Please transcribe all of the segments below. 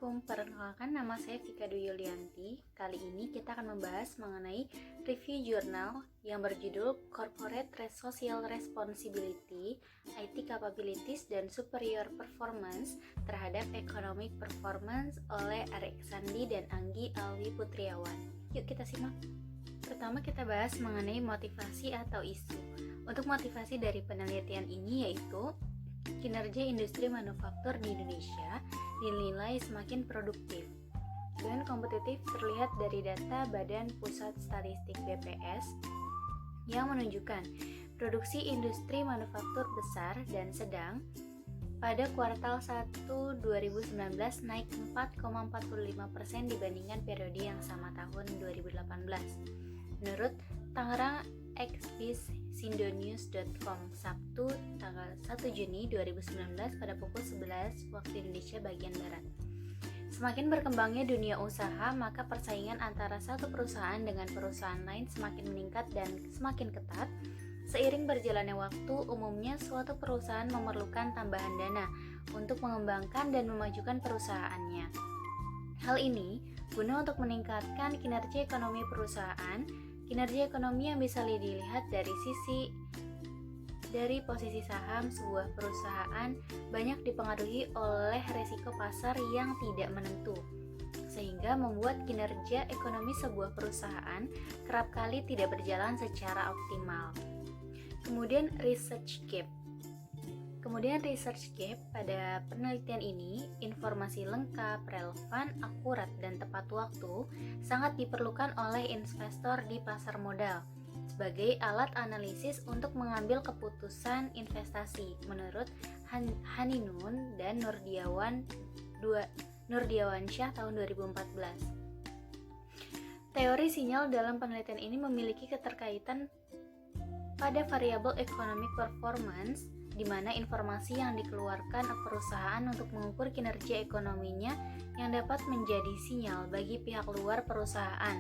Assalamualaikum, perkenalkan nama saya Vika Dwi Yulianti. Kali ini kita akan membahas mengenai review jurnal yang berjudul Corporate Social Responsibility, IT Capabilities dan Superior Performance terhadap Economic Performance oleh Arik Sandi dan Anggi Alwi Putriawan. Yuk kita simak. Pertama kita bahas mengenai motivasi atau isu. Untuk motivasi dari penelitian ini yaitu kinerja industri manufaktur di Indonesia dinilai semakin produktif dan kompetitif terlihat dari data Badan Pusat Statistik BPS yang menunjukkan produksi industri manufaktur besar dan sedang pada kuartal 1 2019 naik 4,45% dibandingkan periode yang sama tahun 2018. Menurut Tangerang xbissindonews.com Sabtu tanggal 1 Juni 2019 pada pukul 11 waktu Indonesia bagian Barat. Semakin berkembangnya dunia usaha, maka persaingan antara satu perusahaan dengan perusahaan lain semakin meningkat dan semakin ketat. Seiring berjalannya waktu, umumnya suatu perusahaan memerlukan tambahan dana untuk mengembangkan dan memajukan perusahaannya. Hal ini guna untuk meningkatkan kinerja ekonomi perusahaan. Kinerja ekonomi yang bisa dilihat dari posisi saham sebuah perusahaan banyak dipengaruhi oleh risiko pasar yang tidak menentu, sehingga membuat kinerja ekonomi sebuah perusahaan kerap kali tidak berjalan secara optimal. Kemudian research gap pada penelitian ini, informasi lengkap, relevan, akurat, dan tepat waktu sangat diperlukan oleh investor di pasar modal sebagai alat analisis untuk mengambil keputusan investasi menurut Haninun dan Nurdiawansyah tahun 2014. Teori sinyal dalam penelitian ini memiliki keterkaitan pada variabel economic performance, di mana informasi yang dikeluarkan perusahaan untuk mengukur kinerja ekonominya yang dapat menjadi sinyal bagi pihak luar perusahaan,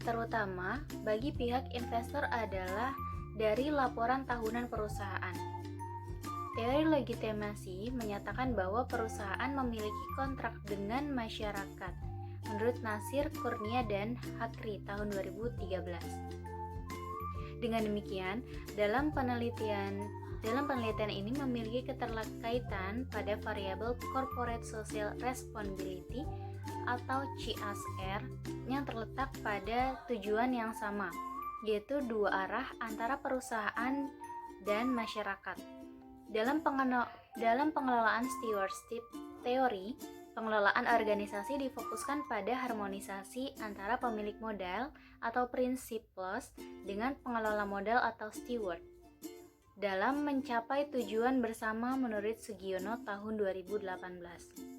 terutama bagi pihak investor adalah dari laporan tahunan perusahaan. Teori legitimasi menyatakan bahwa perusahaan memiliki kontrak dengan masyarakat, menurut Nasir Kurnia dan Hakri tahun 2013. Dengan demikian, dalam penelitian ini memiliki keterkaitan pada variabel Corporate Social Responsibility atau CSR yang terletak pada tujuan yang sama, yaitu dua arah antara perusahaan dan masyarakat. Dalam pengelolaan stewardship teori, pengelolaan organisasi difokuskan pada harmonisasi antara pemilik modal atau principals dengan pengelola modal atau steward dalam mencapai tujuan bersama menurut Sugiono tahun 2018.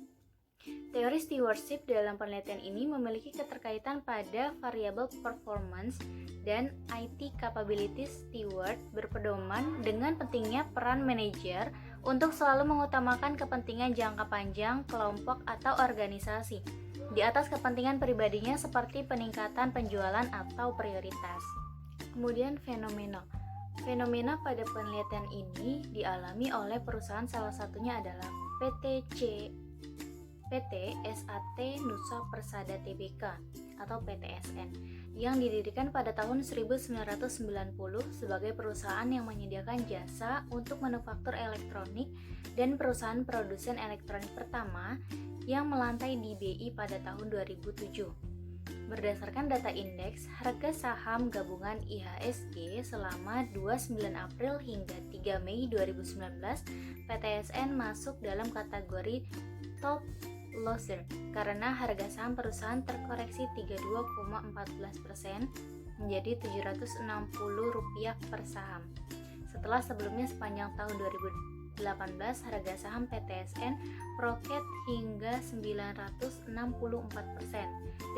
Teori stewardship dalam penelitian ini memiliki keterkaitan pada variabel performance dan IT capabilities steward berpedoman dengan pentingnya peran manajer untuk selalu mengutamakan kepentingan jangka panjang kelompok atau organisasi di atas kepentingan pribadinya seperti peningkatan penjualan atau prioritas. Kemudian fenomena pada penelitian ini dialami oleh perusahaan, salah satunya adalah PT SAT Nusa Persada Tbk atau PTSN yang didirikan pada tahun 1990 sebagai perusahaan yang menyediakan jasa untuk manufaktur elektronik dan perusahaan produsen elektronik pertama yang melantai di BI pada tahun 2007. Berdasarkan data indeks harga saham gabungan IHSG selama 29 April hingga 3 Mei 2019, PTSN masuk dalam kategori top loser karena harga saham perusahaan terkoreksi 32,14% menjadi Rp760 per saham. Setelah sebelumnya sepanjang tahun 2018 harga saham PTSN meroket hingga 964%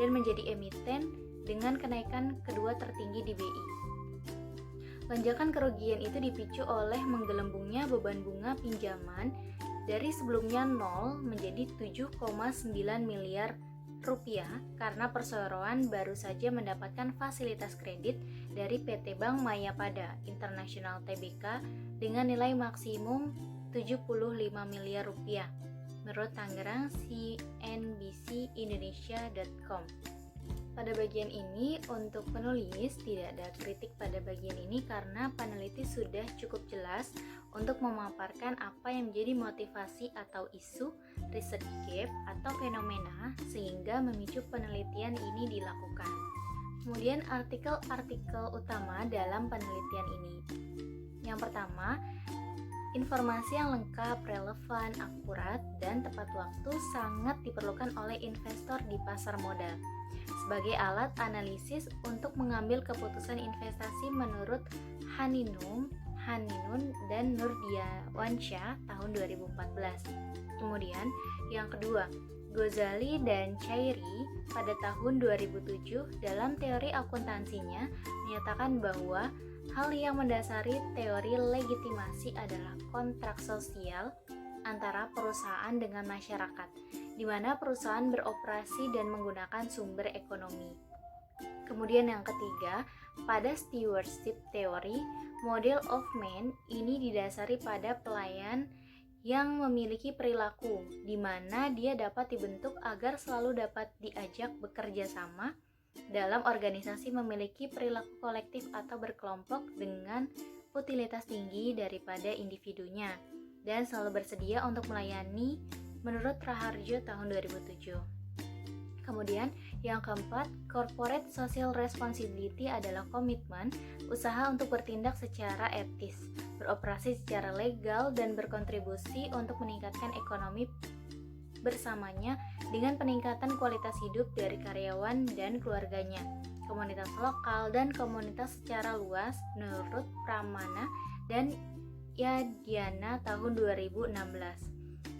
dan menjadi emiten dengan kenaikan kedua tertinggi di BI. Lonjakan kerugian itu dipicu oleh menggelembungnya beban bunga pinjaman dari sebelumnya 0 menjadi 7,9 miliar rupiah karena perseroan baru saja mendapatkan fasilitas kredit dari PT Bank Mayapada International Tbk dengan nilai maksimum 75 miliar rupiah. menurut Tangerang cnbcindonesia.com. Pada bagian ini, untuk penulis tidak ada kritik pada bagian ini karena peneliti sudah cukup jelas untuk memaparkan apa yang menjadi motivasi atau isu, research gap, atau fenomena sehingga memicu penelitian ini dilakukan. Kemudian artikel-artikel utama dalam penelitian ini. Yang pertama, informasi yang lengkap, relevan, akurat, dan tepat waktu sangat diperlukan oleh investor di pasar modal sebagai alat analisis untuk mengambil keputusan investasi menurut Haninun dan Nurdiawansyah tahun 2014. Kemudian yang kedua, Ghazali dan Chairi pada tahun 2007 dalam teori akuntansinya menyatakan bahwa hal yang mendasari teori legitimasi adalah kontrak sosial antara perusahaan dengan masyarakat, di mana perusahaan beroperasi dan menggunakan sumber ekonomi. Kemudian yang ketiga, pada stewardship theory, model of man ini didasari pada pelayan yang memiliki perilaku, di mana dia dapat dibentuk agar selalu dapat diajak bekerja sama dalam organisasi memiliki perilaku kolektif atau berkelompok dengan utilitas tinggi daripada individunya, dan selalu bersedia untuk melayani menurut Raharjo tahun 2007. Kemudian yang keempat, corporate social responsibility adalah komitmen usaha untuk bertindak secara etis, beroperasi secara legal, dan berkontribusi untuk meningkatkan ekonomi bersamanya dengan peningkatan kualitas hidup dari karyawan dan keluarganya, komunitas lokal, dan komunitas secara luas menurut Pramana dan Yadiana tahun 2016.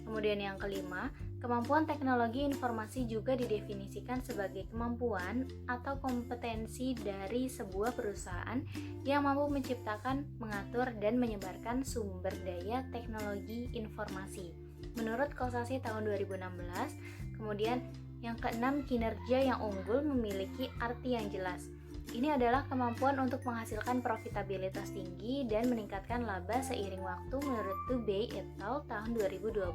Kemudian yang kelima, kemampuan teknologi informasi juga didefinisikan sebagai kemampuan atau kompetensi dari sebuah perusahaan yang mampu menciptakan, mengatur, dan menyebarkan sumber daya teknologi informasi menurut Kosasi tahun 2016. Kemudian yang keenam, kinerja yang unggul memiliki arti yang jelas. Ini adalah kemampuan untuk menghasilkan profitabilitas tinggi dan meningkatkan laba seiring waktu menurut Dubey et al. Tahun 2012.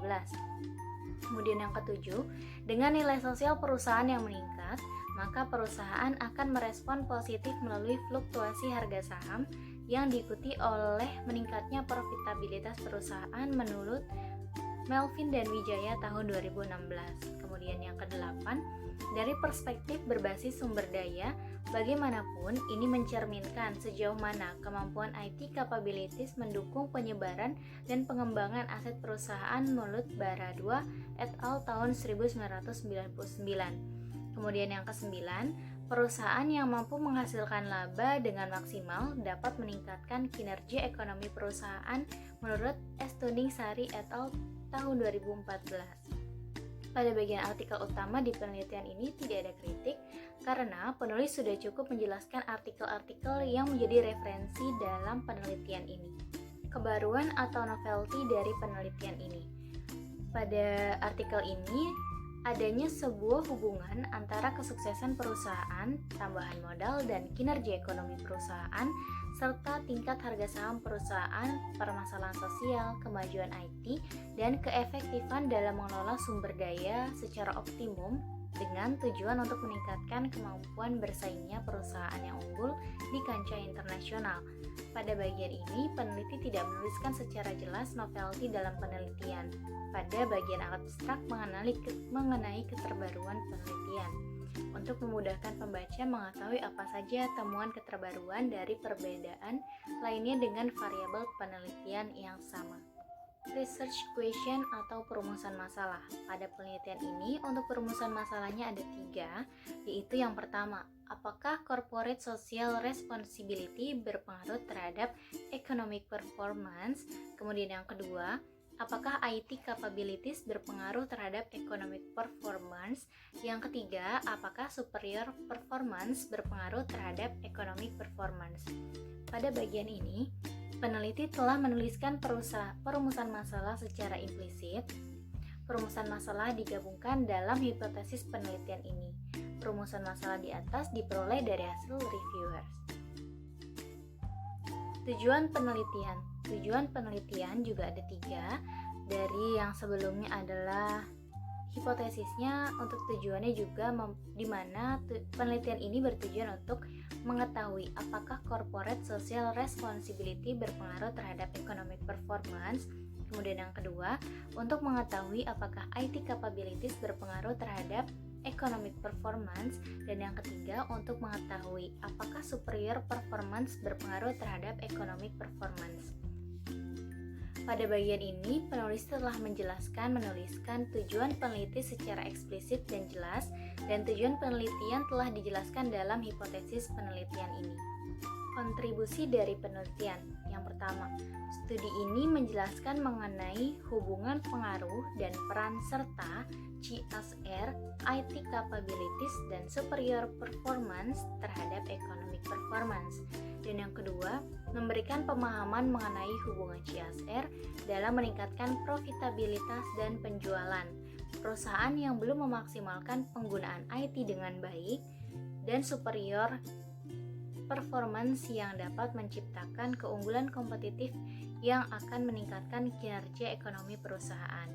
Kemudian yang ketujuh, dengan nilai sosial perusahaan yang meningkat, maka perusahaan akan merespon positif melalui fluktuasi harga saham yang diikuti oleh meningkatnya profitabilitas perusahaan menurut Melvin dan Wijaya tahun 2016. Kemudian yang kedelapan, dari perspektif berbasis sumber daya, bagaimanapun ini mencerminkan sejauh mana kemampuan IT capabilities mendukung penyebaran dan pengembangan aset perusahaan menurut Baradua et al. Tahun 1999. Kemudian yang kesembilan, perusahaan yang mampu menghasilkan laba dengan maksimal dapat meningkatkan kinerja ekonomi perusahaan menurut Estuning Sari et al. Tahun 2014. Pada bagian artikel utama di penelitian ini tidak ada kritik karena penulis sudah cukup menjelaskan artikel-artikel yang menjadi referensi dalam penelitian ini. Kebaruan atau novelty dari penelitian ini. Pada artikel ini adanya sebuah hubungan antara kesuksesan perusahaan, tambahan modal, dan kinerja ekonomi perusahaan, serta tingkat harga saham perusahaan, permasalahan sosial, kemajuan IT, dan keefektifan dalam mengelola sumber daya secara optimum dengan tujuan untuk meningkatkan kemampuan bersaingnya perusahaan yang unggul di kancah internasional. Pada bagian ini, peneliti tidak menuliskan secara jelas novelty dalam penelitian. Pada bagian abstrak mengenai keterbaruan penelitian, untuk memudahkan pembaca mengetahui apa saja temuan keterbaruan dari perbedaan lainnya dengan variabel penelitian yang sama. Research question atau perumusan masalah. Pada penelitian ini, untuk perumusan masalahnya ada 3, yaitu yang pertama, apakah corporate social responsibility berpengaruh terhadap economic performance? Kemudian yang kedua, apakah IT capabilities berpengaruh terhadap economic performance? Yang ketiga, apakah superior performance berpengaruh terhadap economic performance? Pada bagian ini, peneliti telah menuliskan perumusan masalah secara implisit. Perumusan masalah digabungkan dalam hipotesis penelitian ini. Perumusan masalah di atas diperoleh dari hasil reviewers. Tujuan penelitian juga ada 3. dari yang sebelumnya adalah hipotesisnya untuk tujuannya juga di mana penelitian ini bertujuan untuk mengetahui apakah corporate social responsibility berpengaruh terhadap economic performance. Kemudian yang kedua, untuk mengetahui apakah IT capabilities berpengaruh terhadap economic performance. Dan yang ketiga, untuk mengetahui apakah superior performance berpengaruh terhadap economic performance. Pada bagian ini, penulis telah menuliskan tujuan peneliti secara eksplisit dan jelas, dan tujuan penelitian telah dijelaskan dalam hipotesis penelitian ini. Kontribusi dari penelitian. Yang pertama, studi ini menjelaskan mengenai hubungan pengaruh dan peran serta CSR, IT capabilities, dan superior performance terhadap economic performance. Dan yang kedua, memberikan pemahaman mengenai hubungan CSR dalam meningkatkan profitabilitas dan penjualan perusahaan yang belum memaksimalkan penggunaan IT dengan baik, dan superior performance yang dapat menciptakan keunggulan kompetitif yang akan meningkatkan kinerja ekonomi perusahaan.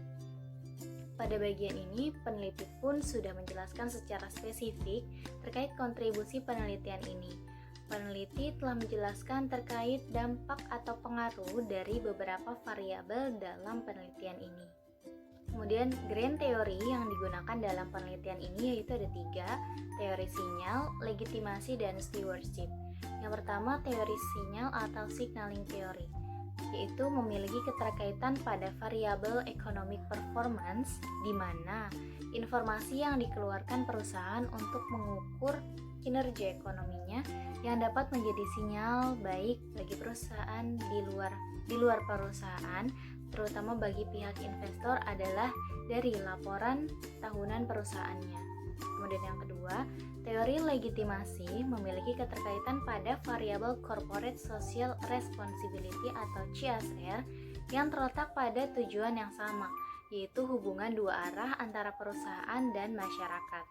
Pada bagian ini, peneliti pun sudah menjelaskan secara spesifik terkait kontribusi penelitian ini. Peneliti telah menjelaskan terkait dampak atau pengaruh dari beberapa variabel dalam penelitian ini. Kemudian grand teori yang digunakan dalam penelitian ini yaitu ada 3, teori sinyal, legitimasi, dan stewardship. Yang pertama, teori sinyal atau signaling theory, yaitu memiliki keterkaitan pada variabel economic performance, di mana informasi yang dikeluarkan perusahaan untuk mengukur kinerja ekonominya yang dapat menjadi sinyal baik bagi perusahaan di luar perusahaan, terutama bagi pihak investor, adalah dari laporan tahunan perusahaannya. Kemudian yang kedua, teori legitimasi memiliki keterkaitan pada variabel corporate social responsibility atau CSR yang terletak pada tujuan yang sama, yaitu hubungan dua arah antara perusahaan dan masyarakat.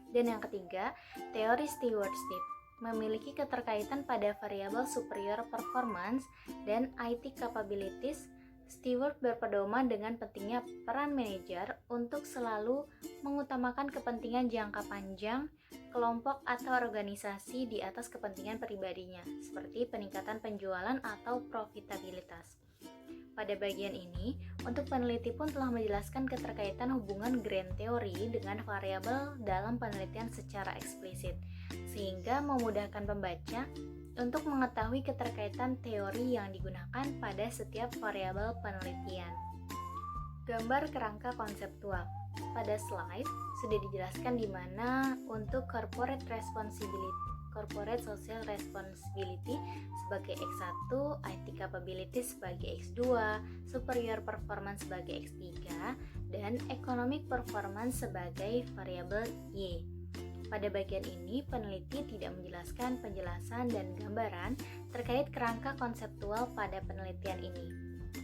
Dan yang ketiga, teori stewardship memiliki keterkaitan pada variabel superior performance dan IT capabilities. Steward berpedoman dengan pentingnya peran manajer untuk selalu mengutamakan kepentingan jangka panjang kelompok atau organisasi di atas kepentingan pribadinya, seperti peningkatan penjualan atau profitabilitas. Pada bagian ini, untuk peneliti pun telah menjelaskan keterkaitan hubungan grand theory dengan variabel dalam penelitian secara eksplisit, sehingga memudahkan pembaca untuk mengetahui keterkaitan teori yang digunakan pada setiap variabel penelitian. Gambar kerangka konseptual. Pada slide sudah dijelaskan di mana untuk corporate social responsibility sebagai X1, IT capability sebagai X2, superior performance sebagai X3, dan economic performance sebagai variabel Y. Pada bagian ini, peneliti tidak menjelaskan penjelasan dan gambaran terkait kerangka konseptual pada penelitian ini.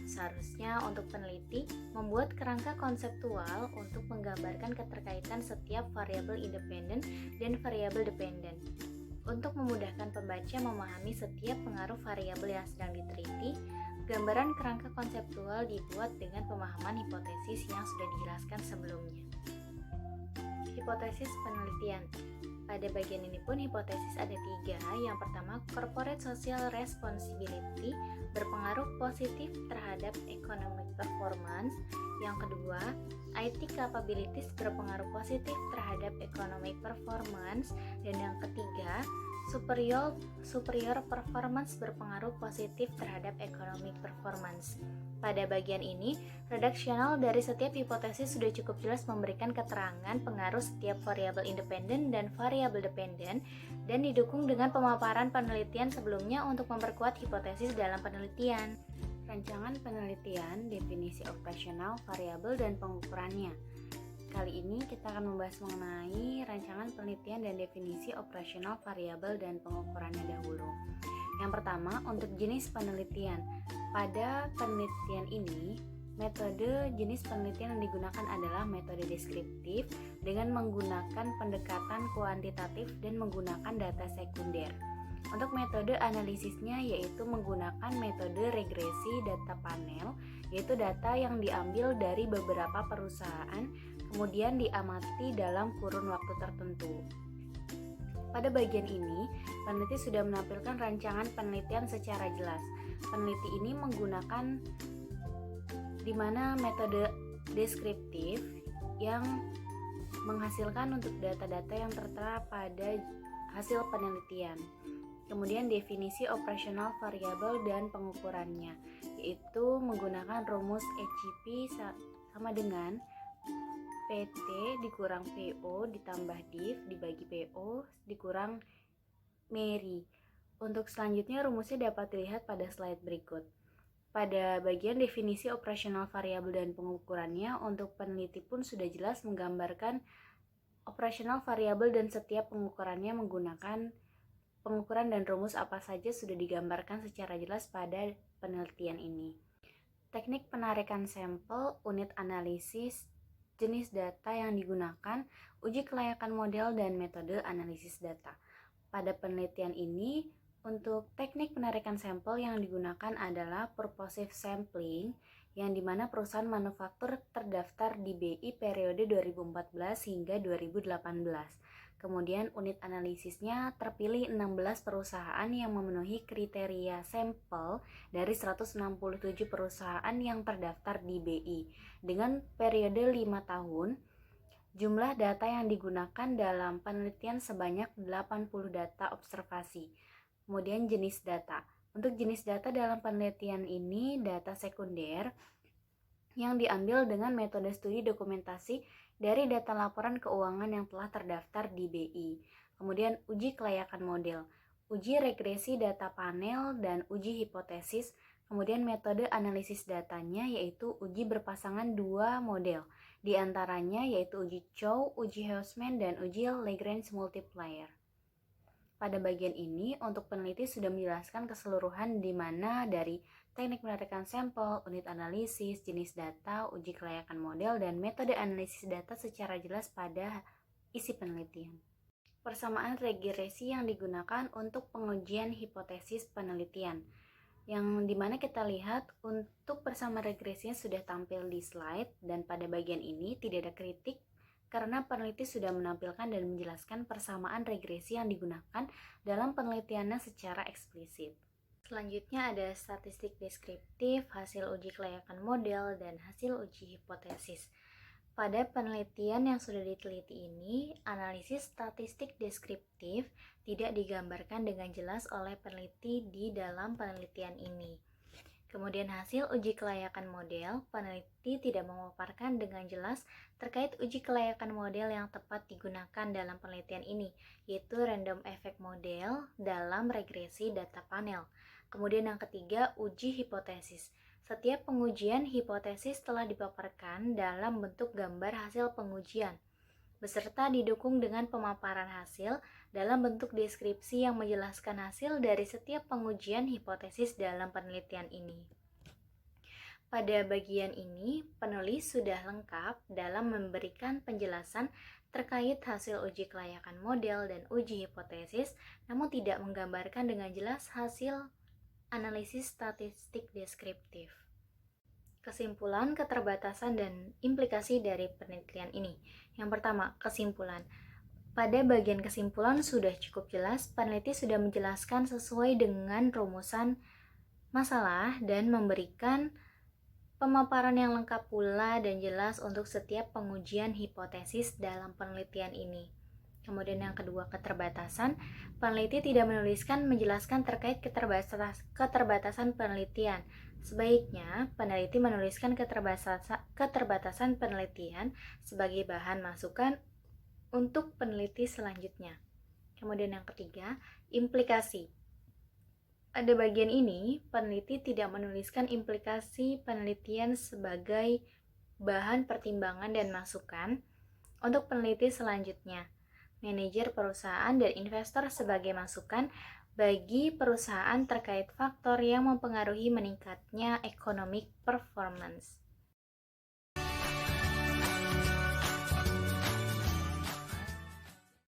Seharusnya untuk peneliti membuat kerangka konseptual untuk menggambarkan keterkaitan setiap variabel independen dan variabel dependen. Untuk memudahkan pembaca memahami setiap pengaruh variabel yang sedang diteliti, gambaran kerangka konseptual dibuat dengan pemahaman hipotesis yang sudah dijelaskan sebelumnya. Hipotesis penelitian. Pada bagian ini pun hipotesis ada 3. Yang pertama, corporate social responsibility berpengaruh positif terhadap economic performance. Yang kedua, IT capabilities berpengaruh positif terhadap economic performance. Dan yang ketiga, superior performance berpengaruh positif terhadap economic performance. Pada bagian ini, redaksional dari setiap hipotesis sudah cukup jelas memberikan keterangan pengaruh setiap variabel independen dan variabel dependen, dan didukung dengan pemaparan penelitian sebelumnya untuk memperkuat hipotesis dalam penelitian. Rancangan penelitian, definisi operasional, variabel, dan pengukurannya. Kali ini kita akan membahas mengenai rancangan penelitian dan definisi operasional, variabel, dan pengukurannya dahulu. Yang pertama, untuk jenis penelitian. Pada penelitian ini, metode jenis penelitian yang digunakan adalah metode deskriptif dengan menggunakan pendekatan kuantitatif dan menggunakan data sekunder. Untuk metode analisisnya yaitu menggunakan metode regresi data panel, yaitu data yang diambil dari beberapa perusahaan, kemudian diamati dalam kurun waktu tertentu. Pada bagian ini, peneliti sudah menampilkan rancangan penelitian secara jelas. Peneliti ini menggunakan di mana metode deskriptif yang menghasilkan untuk data-data yang tertera pada hasil penelitian. Kemudian definisi operasional variabel dan pengukurannya, yaitu menggunakan rumus ECP sama dengan PT dikurang PO ditambah div dibagi PO dikurang MERI. Untuk selanjutnya rumusnya dapat dilihat pada slide berikut. Pada bagian definisi operasional variabel dan pengukurannya, untuk peneliti pun sudah jelas menggambarkan operasional variabel dan setiap pengukurannya menggunakan pengukuran dan rumus apa saja sudah digambarkan secara jelas pada penelitian ini. Teknik penarikan sampel, unit analisis, jenis data yang digunakan, uji kelayakan model, dan metode analisis data. Pada penelitian ini, untuk teknik penarikan sampel yang digunakan adalah purposive sampling, yang dimana perusahaan manufaktur terdaftar di BI periode 2014 hingga 2018. Kemudian unit analisisnya terpilih 16 perusahaan yang memenuhi kriteria sampel dari 167 perusahaan yang terdaftar di BI. Dengan periode 5 tahun, jumlah data yang digunakan dalam penelitian sebanyak 80 data observasi. Kemudian jenis data. Untuk jenis data dalam penelitian ini data sekunder yang diambil dengan metode studi dokumentasi dari data laporan keuangan yang telah terdaftar di BI. Kemudian uji kelayakan model, uji regresi data panel, dan uji hipotesis. Kemudian metode analisis datanya yaitu uji berpasangan dua model, di antaranya yaitu uji Chow, uji Hausman, dan uji Lagrange multiplier. Pada bagian ini, untuk peneliti sudah menjelaskan keseluruhan di mana dari teknik penarikan sampel, unit analisis, jenis data, uji kelayakan model, dan metode analisis data secara jelas pada isi penelitian. Persamaan regresi yang digunakan untuk pengujian hipotesis penelitian, yang dimana kita lihat untuk persamaan regresinya sudah tampil di slide, dan pada bagian ini tidak ada kritik karena peneliti sudah menampilkan dan menjelaskan persamaan regresi yang digunakan dalam penelitiannya secara eksplisit. Selanjutnya ada statistik deskriptif, hasil uji kelayakan model, dan hasil uji hipotesis. Pada penelitian yang sudah diteliti ini, analisis statistik deskriptif tidak digambarkan dengan jelas oleh peneliti di dalam penelitian ini. Kemudian hasil uji kelayakan model, peneliti tidak memaparkan dengan jelas terkait uji kelayakan model yang tepat digunakan dalam penelitian ini, yaitu random effect model dalam regresi data panel. Kemudian yang ketiga, uji hipotesis. Setiap pengujian hipotesis telah dipaparkan dalam bentuk gambar hasil pengujian, beserta didukung dengan pemaparan hasil dalam bentuk deskripsi yang menjelaskan hasil dari setiap pengujian hipotesis dalam penelitian ini. Pada bagian ini, penulis sudah lengkap dalam memberikan penjelasan terkait hasil uji kelayakan model dan uji hipotesis, namun tidak menggambarkan dengan jelas hasil analisis statistik deskriptif. Kesimpulan, keterbatasan, dan implikasi dari penelitian ini. Yang pertama, kesimpulan. Pada bagian kesimpulan sudah cukup jelas, peneliti sudah menjelaskan sesuai dengan rumusan masalah dan memberikan pemaparan yang lengkap pula dan jelas untuk setiap pengujian hipotesis dalam penelitian ini. Kemudian yang kedua, keterbatasan. Peneliti tidak menjelaskan terkait keterbatasan penelitian. Sebaiknya, peneliti menuliskan keterbatasan penelitian sebagai bahan masukan untuk peneliti selanjutnya. Kemudian yang ketiga, implikasi. Pada bagian ini, peneliti tidak menuliskan implikasi penelitian sebagai bahan pertimbangan dan masukan untuk peneliti selanjutnya. Manajer perusahaan dan investor sebagai masukan bagi perusahaan terkait faktor yang mempengaruhi meningkatnya economic performance.